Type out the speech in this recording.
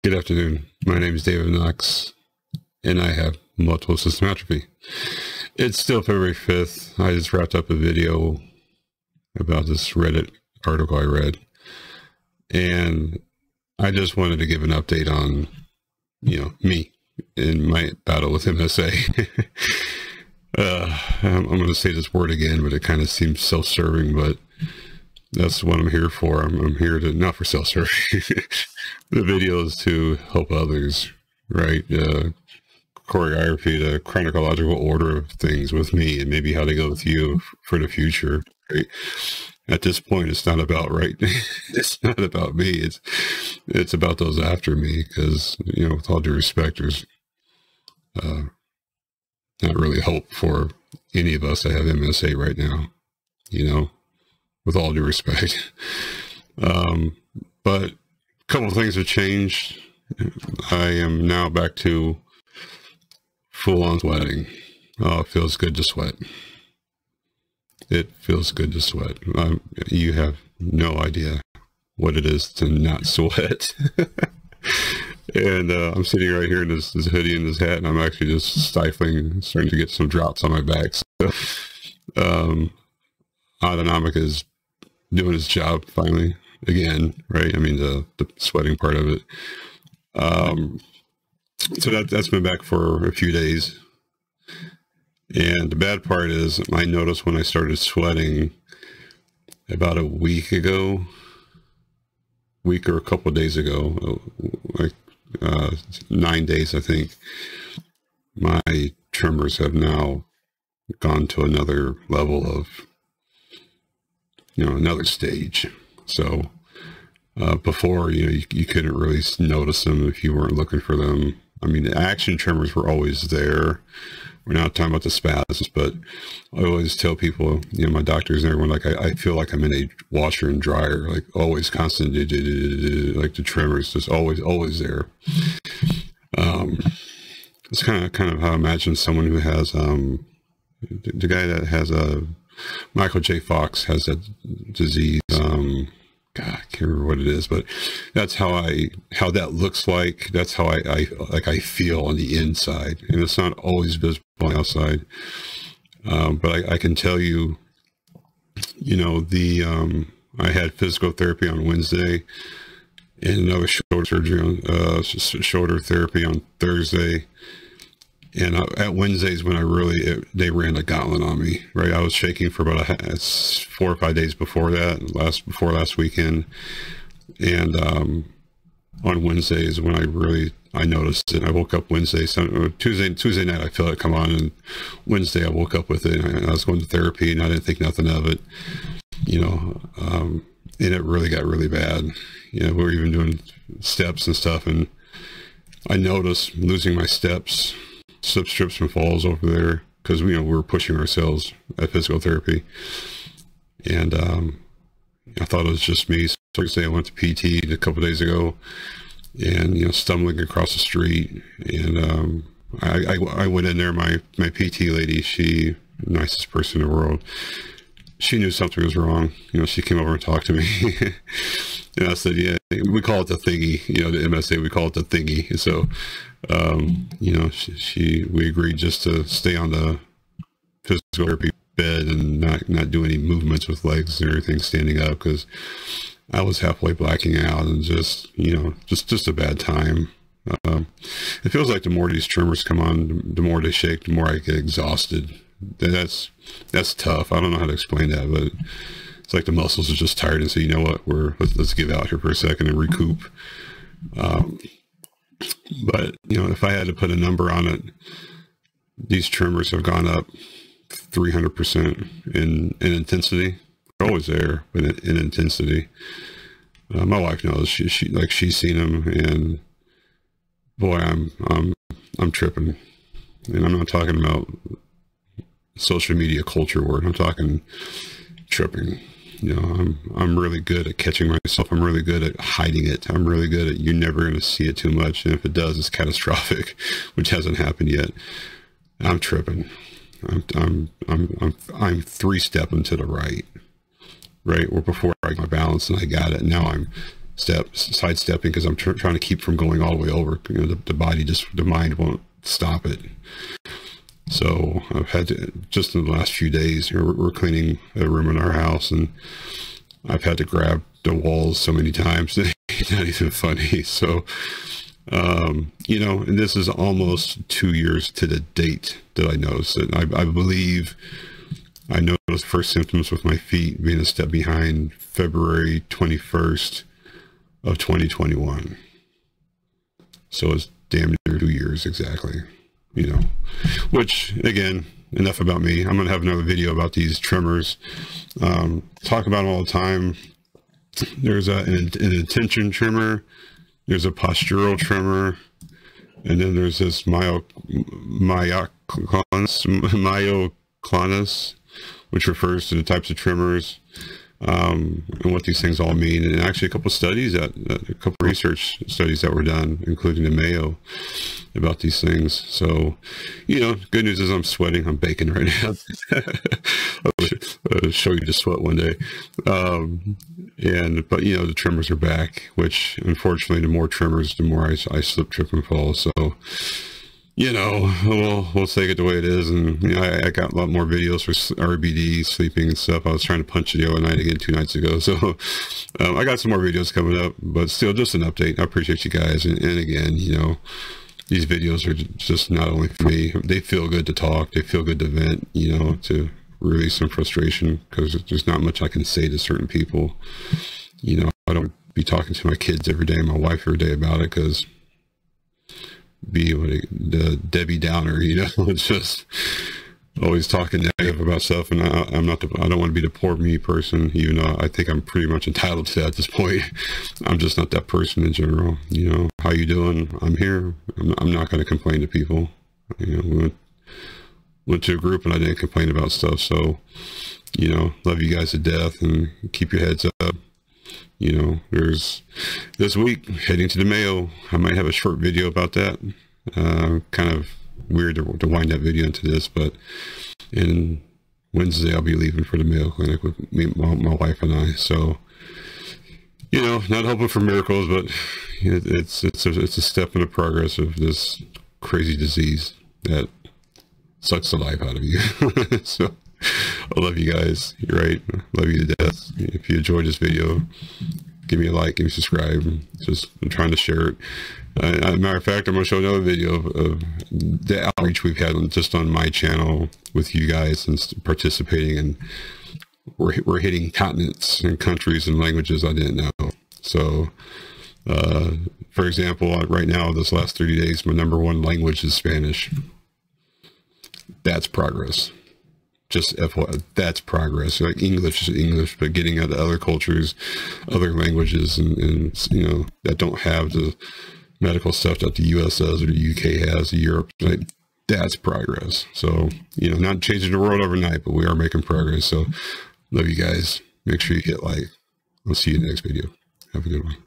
Good afternoon. My name is David Knox, and I have multiple system atrophy. It's still February 5th. I just wrapped up a video about this Reddit article I read, and I just wanted to give an update on, me in my battle with MSA. I'm going to say this word again, but it kind of seems self-serving, but that's what I'm here for. I'm here to, not for self-serving. The video is to help others, right? Choreography, the chronological order of things with me, and maybe how they go with you for the future, right? At this point, it's not about, right? It's not about me. It's about those after me, because, with all due respect, there's not really hope for any of us that have MSA right now, with all due respect. But a couple of things have changed. I am now back to full-on sweating. Oh, it feels good to sweat. It feels good to sweat. You have no idea what it is to not sweat. And I'm sitting right here in this hoodie and this hat, and I'm actually just stifling, starting to get some drops on my back. So, autonomic is doing its job finally again, right? I mean, the sweating part of it. So that's been back for a few days. And the bad part is I noticed when I started sweating about a week or a couple of days ago, like 9 days, I think, my tremors have now gone to another level of, another stage. So before, you couldn't really notice them if you weren't looking for them. I mean, the action tremors were always there. We're not talking about the spasms, but I always tell people, my doctors and everyone, like, I feel like I'm in a washer and dryer, like always constant, like the tremors, just always there. It's kind of how I imagine someone who has, the guy that has Michael J. Fox has that disease. God, I can't remember what it is, but that's how that looks like. That's how I feel on the inside, and it's not always visible on the outside. But I can tell you, I had physical therapy on Wednesday, and another shoulder surgery on shoulder therapy on Thursday. And at Wednesdays when they ran the gauntlet on me, right? I was shaking for about 4 or 5 days before that, last weekend. And on Wednesdays when I noticed it, I woke up Wednesday, Tuesday night, I felt it come on, and Wednesday I woke up with it. I was going to therapy and I didn't think nothing of it, and it really got really bad. We were even doing steps and stuff, and I noticed losing my steps, slip, strips, and falls over there, because we were pushing ourselves at physical therapy, and I thought it was just me. So like I say, I went to PT a couple of days ago, and stumbling across the street, and I went in there. My PT lady, she nicest person in the world, she knew something was wrong. She came over and talked to me. And I said, yeah, we call it the thingy, the MSA, we call it the thingy. So, we agreed just to stay on the physical therapy bed and not do any movements with legs and everything standing up, because I was halfway blacking out, and just a bad time. It feels like the more these tremors come on, the more they shake, the more I get exhausted. That's tough. I don't know how to explain that, but it's like the muscles are just tired and say, you know what, let's give out here for a second and recoup. But if I had to put a number on it, these tremors have gone up 300% in intensity. They're always there, but in intensity. My wife knows. She's seen them, and boy, I'm tripping. And I'm not talking about social media culture word. I'm talking tripping. I'm really good at catching myself. I'm really good at hiding it. I'm really good at, you're never going to see it too much. And if it does, it's catastrophic, which hasn't happened yet. I'm tripping. I'm 3 stepping to the right, or before I got my balance and I got it. Now I'm sidestepping because I'm trying to keep from going all the way over. You know, the body the mind won't stop it. So I've had to, just in the last few days, you know, we're cleaning a room in our house, and I've had to grab the walls so many times. It's not even funny. So, you know, and this is almost 2 years to the date that I noticed it. I believe I noticed first symptoms with my feet being a step behind February 21st of 2021. So it's damn near 2 years exactly, you know, which again, enough about me. I'm going to have another video about these tremors. Talk about them all the time. There's an intention tremor. There's a postural tremor. And then there's this myoclonus, which refers to the types of tremors, and what these things all mean. And actually a couple studies a couple research studies that were done, including the Mayo, about these things. So, you know, good news is I'm sweating. I'm baking right now. I'll show you the sweat one day. But you know, the tremors are back, which unfortunately, the more tremors, the more I slip, trip, and fall. So, you know, we'll take it the way it is. And, you know, I got a lot more videos for RBD, sleeping and stuff. I was trying to punch it the other night again 2 nights ago. So I got some more videos coming up, but still just an update. I appreciate you guys. And again, you know, these videos are just not only for me. They feel good to talk. They feel good to vent, you know, to release some frustration, because there's not much I can say to certain people. You know, I don't be talking to my kids every day, my wife every day about it, because be the Debbie Downer, you know. It's just always talking negative about stuff, and I don't want to be the poor me person, even though I think I'm pretty much entitled to that at this point. I'm just not that person in general. You know, how you doing? I'm here. I'm not going to complain to people. You know, we went to a group and I didn't complain about stuff. So, you know, love you guys to death, and keep your heads up. You know, there's this week heading to the Mayo. I might have a short video about that. Kind of weird to wind that video into this, but in Wednesday I'll be leaving for the Mayo Clinic with my wife and I. So, you know, not hoping for miracles, but it's a step in the progress of this crazy disease that sucks the life out of you. So I love you guys. You're right. I love you to death. If you enjoyed this video, give me a like, give me a subscribe. I'm trying to share it. As a matter of fact, I'm going to show another video of the outreach we've had just on my channel with you guys and participating, and we're hitting continents and countries and languages I didn't know. So, for example, right now, this last 30 days, my #1 language is Spanish. That's progress. Just FYI, that's progress. Like English is English, but getting into other cultures, other languages, and you know, that don't have the medical stuff that the US does or the UK has, or Europe, like, that's progress. So, you know, not changing the world overnight, but we are making progress. So love you guys. Make sure you hit like. I'll see you in the next video. Have a good one.